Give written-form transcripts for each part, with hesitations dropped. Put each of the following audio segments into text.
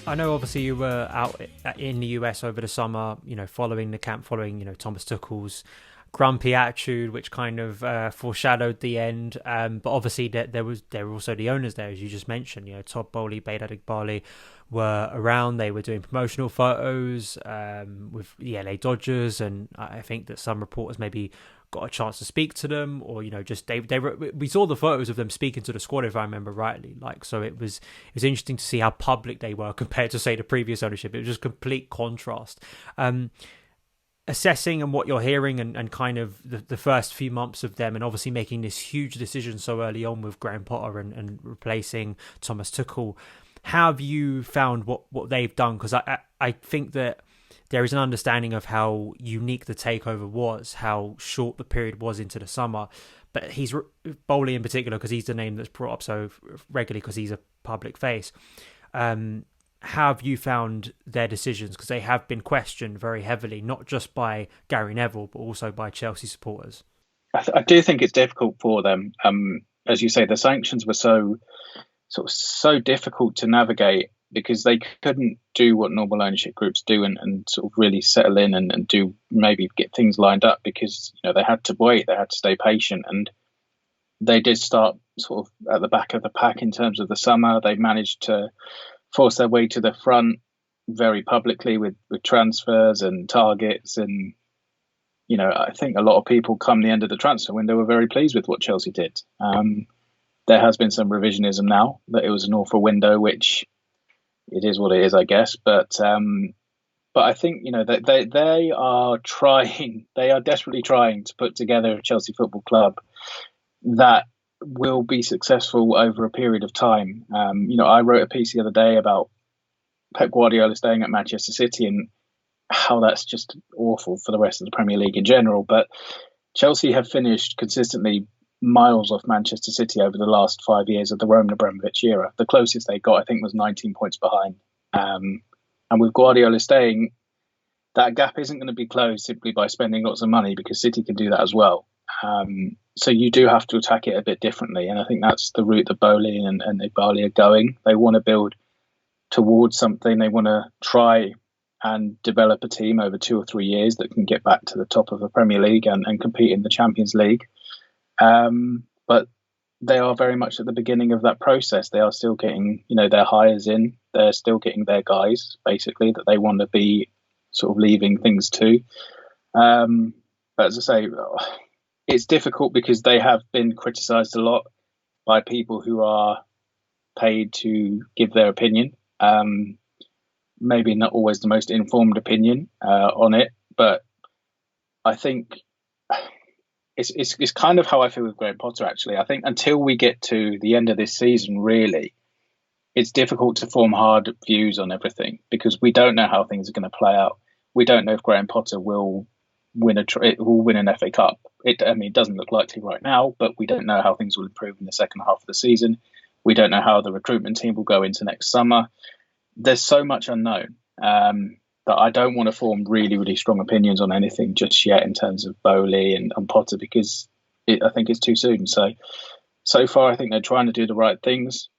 I know obviously you were out in the US over the summer, following the camp, following, Thomas Tuchel's grumpy attitude, which kind of foreshadowed the end. But obviously there were also the owners there, as you just mentioned. Todd Boehly, Bale were around. They were doing promotional photos with the LA Dodgers, and I think that some reporters maybe got a chance to speak to them, or just we saw the photos of them speaking to the squad, if I remember rightly. So it was interesting to see how public they were compared to, say, the previous ownership. It was just complete contrast. Assessing and what you're hearing, and kind of the first few months of them, and obviously making this huge decision so early on with Graham Potter and replacing Thomas Tuchel, how have you found what they've done? Because I think that there is an understanding of how unique the takeover was, how short the period was into the summer. But he's Boehly in particular, because he's the name that's brought up so regularly because he's a public face. How have you found their decisions? Because they have been questioned very heavily, not just by Gary Neville, but also by Chelsea supporters. I do think it's difficult for them. As you say, the sanctions were so difficult to navigate, because they couldn't do what normal ownership groups do and sort of really settle in and do, maybe get things lined up, because they had to wait, they had to stay patient, and they did start sort of at the back of the pack in terms of the summer. They managed to force their way to the front very publicly with transfers and targets, and I think a lot of people come the end of the transfer window were very pleased with what Chelsea did. There has been some revisionism now that it was an awful window, which it is what it is, I guess. But I think that they are trying. They are desperately trying to put together a Chelsea Football Club that will be successful over a period of time. I wrote a piece the other day about Pep Guardiola staying at Manchester City and how that's just awful for the rest of the Premier League in general. But Chelsea have finished consistently miles off Manchester City over the last 5 years of the Roman Abramovich era. The closest they got, I think, was 19 points behind. And with Guardiola staying, that gap isn't going to be closed simply by spending lots of money, because City can do that as well. So you do have to attack it a bit differently. And I think that's the route that Boehly and Hyperbole are going. They want to build towards something. They want to try and develop a team over 2 or 3 years that can get back to the top of the Premier League and compete in the Champions League. But they are very much at the beginning of that process. They are still getting, their hires in. They're still getting their guys, basically, that they want to be sort of leaving things to. But as I say, it's difficult because they have been criticised a lot by people who are paid to give their opinion. Maybe not always the most informed opinion on it, but I think it's kind of how I feel with Graham Potter, actually. I think until we get to the end of this season, really, it's difficult to form hard views on everything, because we don't know how things are going to play out. We don't know if Graham Potter will win an FA Cup. It doesn't look likely right now, but we don't know how things will improve in the second half of the season. We don't know how the recruitment team will go into next summer. There's so much unknown that I don't want to form really, really strong opinions on anything just yet in terms of Boehly and Potter, because I think it's too soon. So far, I think they're trying to do the right things.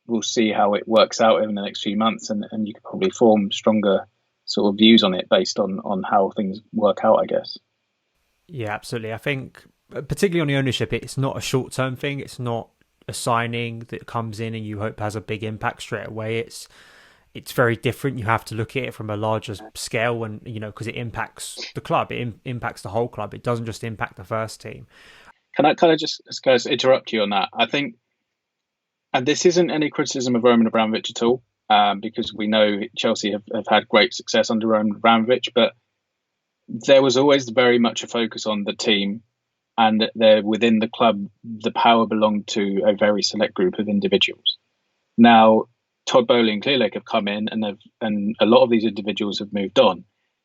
We'll see how it works out in the next few months, and you can probably form stronger sort of views on it based on how things work out, I guess. Yeah, absolutely. I think particularly on the ownership, it's not a short-term thing. It's not a signing that comes in and you hope has a big impact straight away. It's very different. You have to look at it from a larger scale, and because it impacts the club, it impacts the whole club. It doesn't just impact the first team. Can I just guys interrupt you on that? I think, and this isn't any criticism of Roman Abramovich at all, because we know Chelsea have had great success under Roman Abramovich, but there was always very much a focus on the team, and within the club, the power belonged to a very select group of individuals. Now, Todd Boehly and Clearlake have come in, and a lot of these individuals have moved on.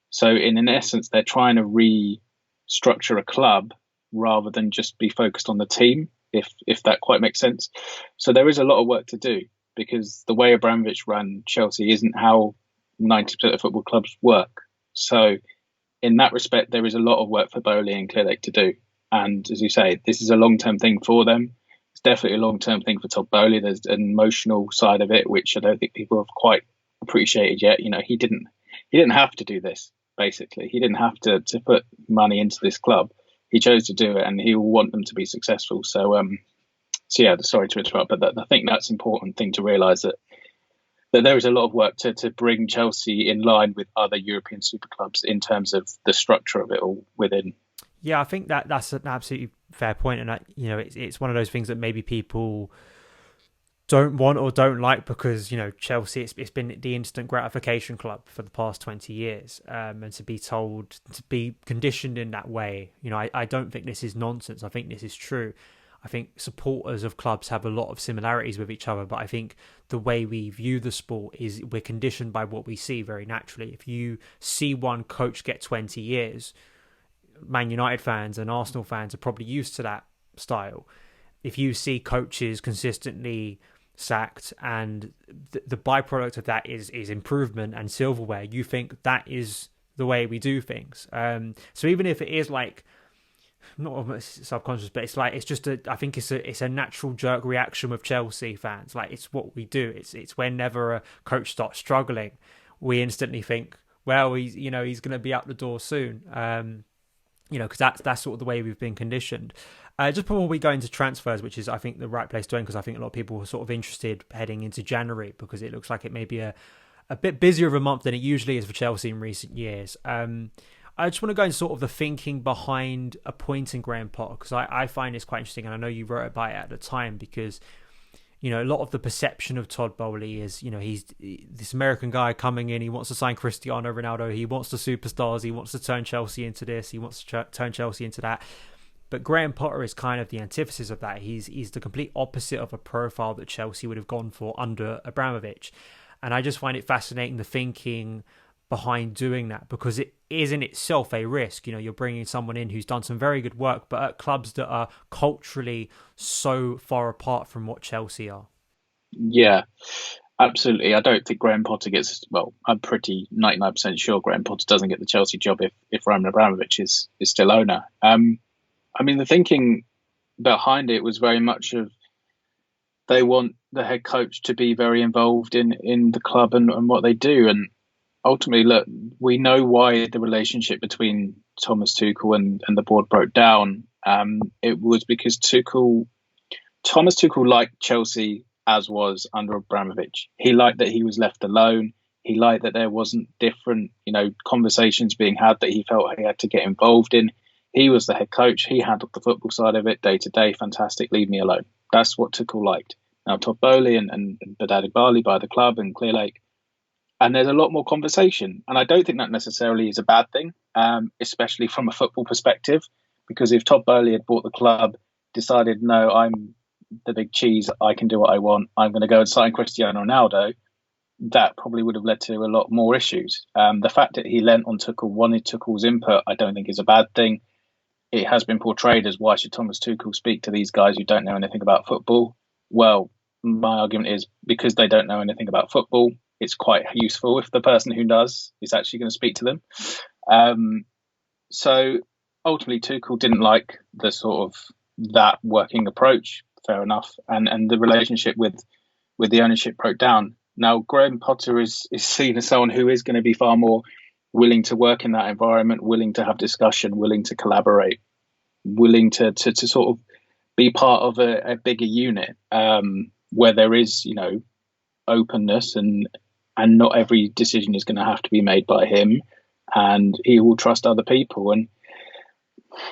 So in essence, they're trying to restructure a club rather than just be focused on the team, if that quite makes sense. So there is a lot of work to do, because the way Abramovich ran Chelsea isn't how 90% of football clubs work. So in that respect, there is a lot of work for Boehly and Clearlake to do. And as you say, this is a long-term thing for them. It's definitely a long-term thing for Todd Boehly. There's an emotional side of it, which I don't think people have quite appreciated yet. He didn't have to do this. Basically, he didn't have to put money into this club. He chose to do it, and he will want them to be successful. So yeah, sorry to interrupt, but I think that's an important thing to realise, that there is a lot of work to bring Chelsea in line with other European super clubs in terms of the structure of it all within. Yeah, I think that's an absolutely fair point, and it's one of those things that maybe people don't want or don't like, because Chelsea, it's been the instant gratification club for the past 20 years, and to be told, to be conditioned in that way, I don't think this is nonsense. I think this is true. I think supporters of clubs have a lot of similarities with each other, but I think the way we view the sport is we're conditioned by what we see very naturally. If you see one coach get 20 years, Man United fans and Arsenal fans are probably used to that style. If you see coaches consistently sacked and the byproduct of that is improvement and silverware, you think that is the way we do things. So even if it is like, not subconscious, but I think it's a natural jerk reaction with Chelsea fans. Like, it's what we do. It's whenever a coach starts struggling, we instantly think, well, he's going to be out the door soon. Because that's sort of the way we've been conditioned. Just before we go into transfers, which is, I think, the right place to end, because I think a lot of people are sort of interested heading into January, because it looks like it may be a bit busier of a month than it usually is for Chelsea in recent years. I just want to go into sort of the thinking behind appointing Graham Potter, because I find this quite interesting, and I know you wrote about it at the time, because a lot of the perception of Todd Boehly is, he's this American guy coming in, he wants to sign Cristiano Ronaldo, he wants the superstars, he wants to turn Chelsea into this, he wants to turn Chelsea into that. But Graham Potter is kind of the antithesis of that. He's the complete opposite of a profile that Chelsea would have gone for under Abramovich. And I just find it fascinating, the thinking behind doing that, because it is in itself a risk. You're bringing someone in who's done some very good work, but at clubs that are culturally so far apart from what Chelsea are. Yeah, absolutely. I don't think Graham Potter gets, well, I'm pretty 99% sure Graham Potter doesn't get the Chelsea job if Roman Abramovich is still owner. The thinking behind it was very much of, they want the head coach to be very involved in the club and what they do. And ultimately, look, we know why the relationship between Thomas Tuchel and the board broke down. It was because Thomas Tuchel liked Chelsea as was under Abramovich. He liked that he was left alone. He liked that there wasn't different, conversations being had that he felt he had to get involved in. He was the head coach. He handled the football side of it day to day. Fantastic. Leave me alone. That's what Tuchel liked. Now, Todd Boehly and Bali by the club and Clearlake, and there's a lot more conversation. And I don't think that necessarily is a bad thing, especially from a football perspective, because if Todd Boehly had bought the club, decided, no, I'm the big cheese, I can do what I want, I'm going to go and sign Cristiano Ronaldo, that probably would have led to a lot more issues. The fact that he lent on Tuchel, wanted Tuchel's input, I don't think is a bad thing. It has been portrayed as, why should Thomas Tuchel speak to these guys who don't know anything about football? Well, my argument is, because they don't know anything about football, it's quite useful if the person who does is actually going to speak to them. So ultimately, Tuchel didn't like the sort of that working approach. Fair enough, and the relationship with the ownership broke down. Now, Graham Potter is seen as someone who is going to be far more willing to work in that environment, willing to have discussion, willing to collaborate, willing to sort of be part of a bigger unit, where there is, openness and not every decision is going to have to be made by him, and he will trust other people. And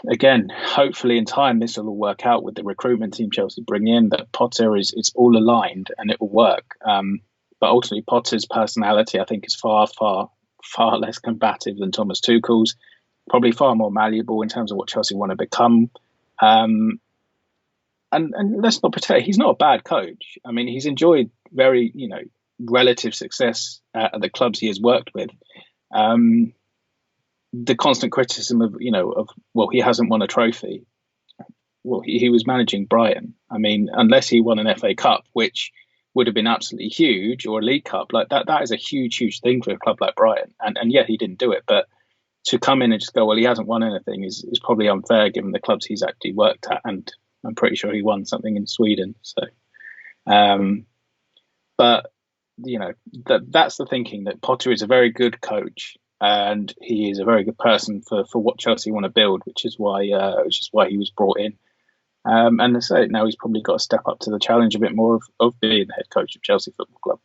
again, hopefully in time this will all work out with the recruitment team Chelsea bring in, that Potter it's all aligned and it will work. But ultimately, Potter's personality, I think, is far less combative than Thomas Tuchel's, probably far more malleable in terms of what Chelsea want to become. And let's not pretend, he's not a bad coach. I mean, he's enjoyed very, relative success at the clubs he has worked with. The constant criticism of, he hasn't won a trophy. Well, he was managing Brighton. I mean, unless he won an FA Cup, which would have been absolutely huge, or a League Cup, like that is a huge thing for a club like Brighton. And yet he didn't do it. But to come in and just go, well, he hasn't won anything is probably unfair given the clubs he's actually worked at. And I'm pretty sure he won something in Sweden. So, but that's the thinking, that Potter is a very good coach and he is a very good person for what Chelsea want to build, which is why he was brought in. And so now he's probably got to step up to the challenge a bit more of being the head coach of Chelsea Football Club.